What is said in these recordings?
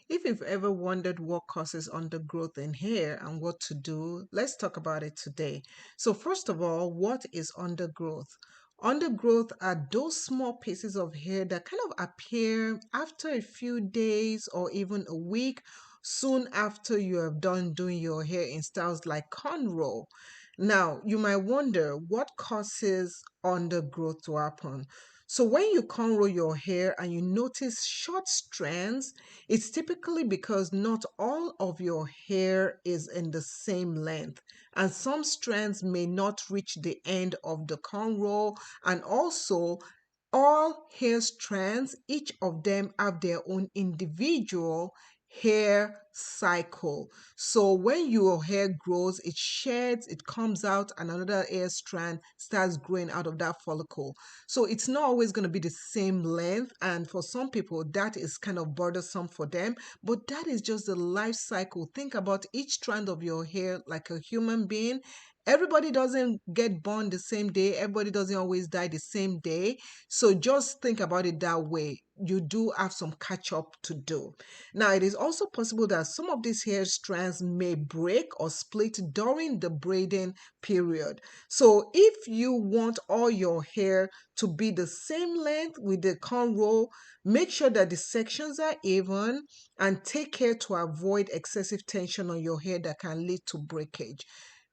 If you've ever wondered what causes undergrowth in hair and what to do, let's talk about it today. So, first of all, what is undergrowth? Undergrowth are those small pieces of hair that kind of appear after a few days or even a week, soon after you have done doing your hair in styles like cornrow. Now, you might wonder what causes undergrowth to happen. So, when you cornrow your hair and you notice short strands, it's typically because not all of your hair is in the same length, and some strands may not reach the end of the cornrow, and also all hair strands, each of them have their own individual hair cycle. So when your hair grows, it sheds, it comes out, and another hair strand starts growing out of that follicle. So it's not always going to be the same length. And for some people, that is kind of bothersome for them. But that is just the life cycle. Think about each strand of your hair like a human being. Everybody doesn't get born the same day. Everybody doesn't always die the same day. So just think about it that way. You do have some catch up to do. Now, it is also possible that some of these hair strands may break or split during the braiding period. So if you want all your hair to be the same length with the cornrow, make sure that the sections are even and take care to avoid excessive tension on your hair that can lead to breakage.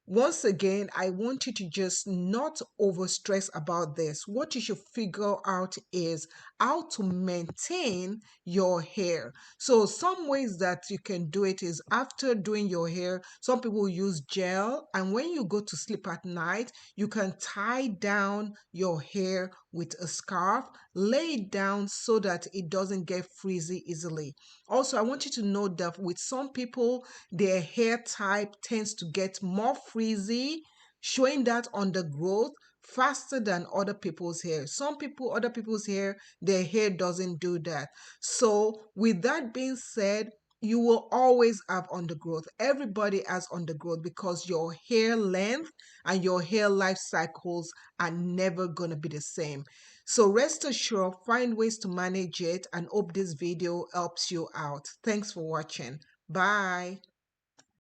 Once again, I want you to just not over stress about this. What you should figure out is how to maintain your hair. So some ways that you can do it is after doing your hair, some people use gel, and when you go to sleep at night, you can tie down your hair with a scarf, lay it down so that it doesn't get frizzy easily. Also, I want you to know that with some people, their hair type tends to get more frizzy, showing that undergrowth faster than other people's hair. Some people, other people's hair, their hair doesn't do that. So, with that being said, you will always have undergrowth. Everybody has undergrowth because your hair length and your hair life cycles are never going to be the same. So rest assured, find ways to manage it and hope this video helps you out. Thanks for watching. Bye.